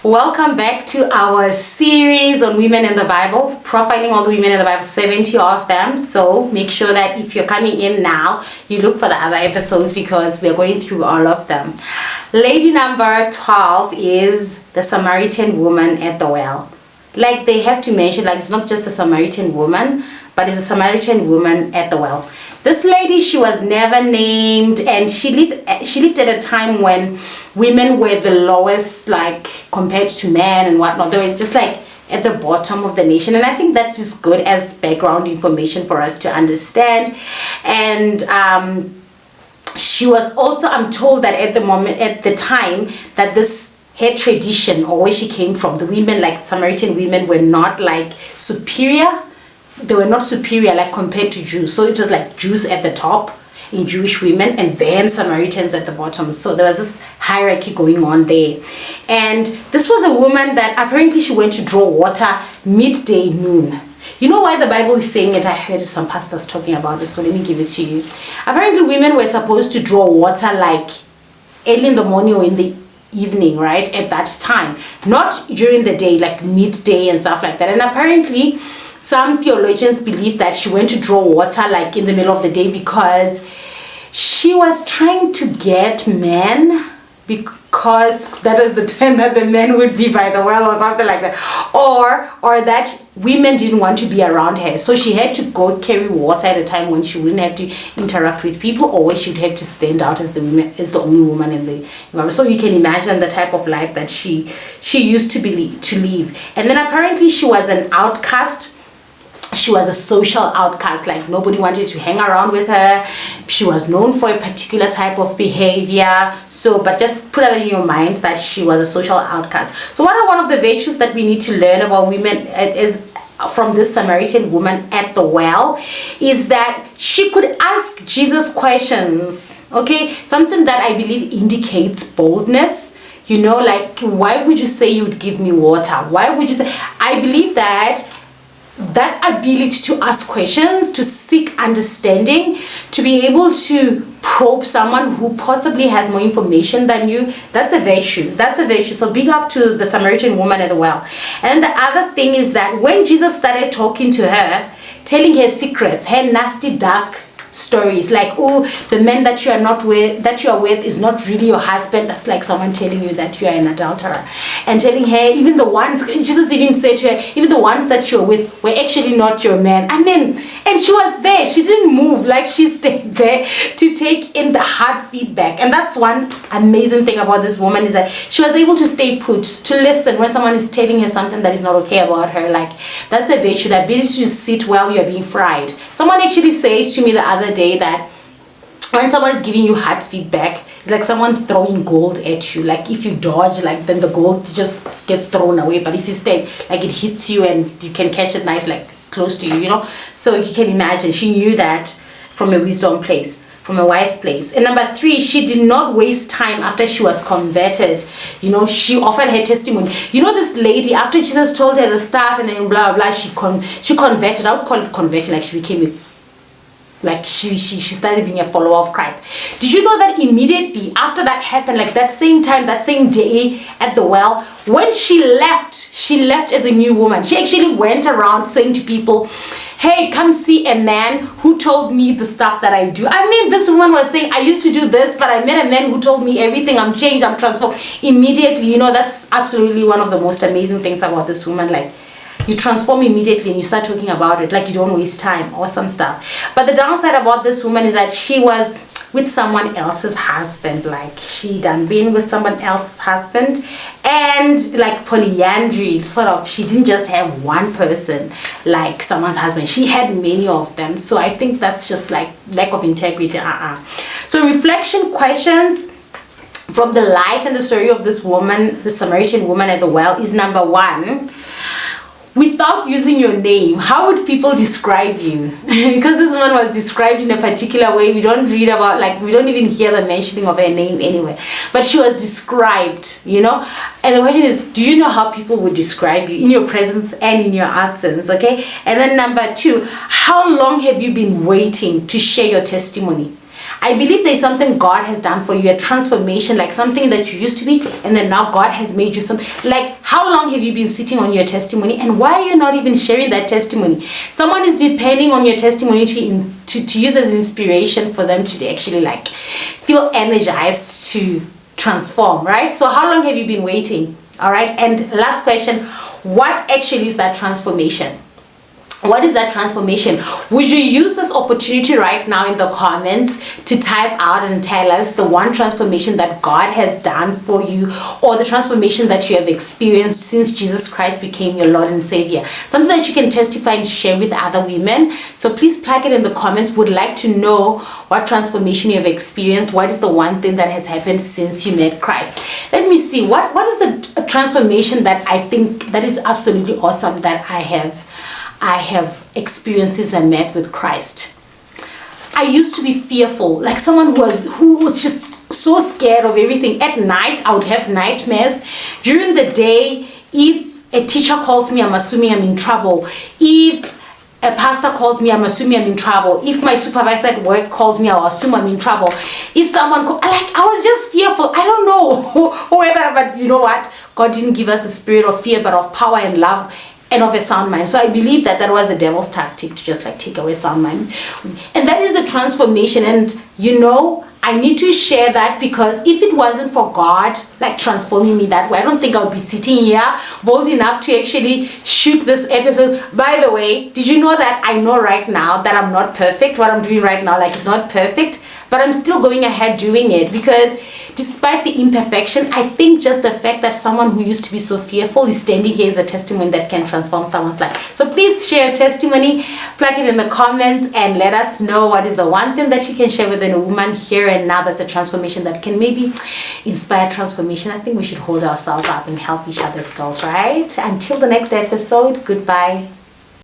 Welcome back to our series on women in the Bible, profiling all the women in the Bible, 70 of them. So make sure that if you're coming in now, you look for the other episodes because we're going through all of them. Lady number 12 is the Samaritan woman at the well. Like they have to mention, like it's not just a Samaritan woman, but it's a Samaritan woman at the well. This lady, she was never named, and she lived at a time when women were the lowest, like compared to men and whatnot. They were just like at the bottom of the nation, and I think that is good as background information for us to understand. And she was also, I'm told that at the time that this her tradition or where she came from, the women, like Samaritan women, were not like superior. They were not superior like compared to Jews. So it was like Jews at the top in Jewish women and then Samaritans at the bottom. So there was this hierarchy going on there. And this was a woman that apparently she went to draw water midday, noon. You know why the Bible is saying it? I heard some pastors talking about it, so let me give it to you. Apparently women were supposed to draw water like early in the morning or in the evening, right, at that time, not during the day, like midday and stuff like that. And apparently some theologians believe that she went to draw water like in the middle of the day because she was trying to get men, because that is the time that the men would be by the well or something like that, or that women didn't want to be around her, so she had to go carry water at a time when she wouldn't have to interact with people, or where she'd have to stand out as the only woman in the environment. So you can imagine the type of life that she used to live. And then apparently she was an outcast. She was a social outcast, like nobody wanted to hang around with her. She was known for a particular type of behavior. So, but just put that in your mind that she was a social outcast. So what are one of the virtues that we need to learn about women is from this Samaritan woman at the well is that she could ask Jesus questions, okay? Something that I believe indicates boldness. You know, like, why would you say you would give me water? Why would you say? I believe that ability to ask questions, to seek understanding, to be able to probe someone who possibly has more information than you, that's a virtue. That's a virtue. So big up to the Samaritan woman at the well. And the other thing is that when Jesus started talking to her, telling her secrets, her nasty, dark stories, like, oh, the man that you are with is not really your husband. That's like someone telling you that you are an adulterer, and telling her even the ones, Jesus even said to her, even the ones that you're with were actually not your man. I mean, and she was there, she didn't move, like she stayed there to take in the hard feedback. And that's one amazing thing about this woman, is that she was able to stay put, to listen when someone is telling her something that is not okay about her. Like, that's a virtue, the ability to sit while you're being fried. Someone actually said to me the other day that when someone is giving you hard feedback, it's like someone's throwing gold at you. Like if you dodge, like then the gold just gets thrown away, but if you stay, like it hits you and you can catch it nice, like it's close to you, you know. So you can imagine she knew that from a wisdom place, from a wise place. And number 3, she did not waste time after she was converted. You know, she offered her testimony. You know, this lady, after Jesus told her the stuff and then blah blah, she converted. I would call it conversion, like she became she started being a follower of Christ. Did you know that immediately after that happened, like that same time, that same day at the well, when she left as a new woman. She actually went around saying to people, hey, come see a man who told me the stuff that I do. I mean, this woman was saying, I used to do this, but I met a man who told me everything. I'm changed, I'm transformed. Immediately, you know, that's absolutely one of the most amazing things about this woman. Like, you transform immediately and you start talking about it, like you don't waste time or some stuff. But the downside about this woman is that she was with someone else's husband. Like she done been with someone else's husband, and like polyandry, sort of, she didn't just have one person like someone's husband, she had many of them. So I think that's just like lack of integrity. So reflection questions from the life and the story of this woman, the Samaritan woman at the well, is number 1, without using your name, how would people describe you? Because this woman was described in a particular way. We don't read about, like, we don't even hear the mentioning of her name anywhere. But she was described, you know. And the question is, do you know how people would describe you in your presence and in your absence, okay? And then number 2, how long have you been waiting to share your testimony? I believe there's something God has done for you, a transformation, like something that you used to be, and then now God has made you something. Like, how long have you been sitting on your testimony, and why are you not even sharing that testimony? Someone is depending on your testimony to use as inspiration for them to actually like feel energized to transform, right? So how long have you been waiting? All right. And last question, what actually is that transformation? What is that transformation? Would you use this opportunity right now in the comments to type out and tell us the one transformation that God has done for you, or the transformation that you have experienced since Jesus Christ became your Lord and Savior? Something that you can testify and share with other women. So please plug it in the comments. Would like to know what transformation you have experienced. What is the one thing that has happened since you met Christ? Let me see. What is the transformation that I think that is absolutely awesome that I have experiences and met with Christ? I used to be fearful, like someone who was just so scared of everything. At night, I would have nightmares. During the day, if a teacher calls me, I'm assuming I'm in trouble. If a pastor calls me, I'm assuming I'm in trouble. If my supervisor at work calls me, I'll assume I'm in trouble. If someone I was just fearful. I don't know whether, but you know what? God didn't give us the spirit of fear, but of power and love and of a sound mind. So I believe that was the devil's tactic to just like take away sound mind. And that is a transformation. And you know, I need to share that, because if it wasn't for God like transforming me that way, I don't think I would be sitting here bold enough to actually shoot this episode. By the way, did you know that I know right now that I'm not perfect? What I'm doing right now, like, it's not perfect, but I'm still going ahead doing it, because despite the imperfection, I think just the fact that someone who used to be so fearful is standing here is a testimony that can transform someone's life. So please share your testimony, plug it in the comments, and let us know what is the one thing that you can share with a woman here and now that's a transformation that can maybe inspire transformation. I think we should hold ourselves up and help each other's goals, right? Until the next episode, goodbye.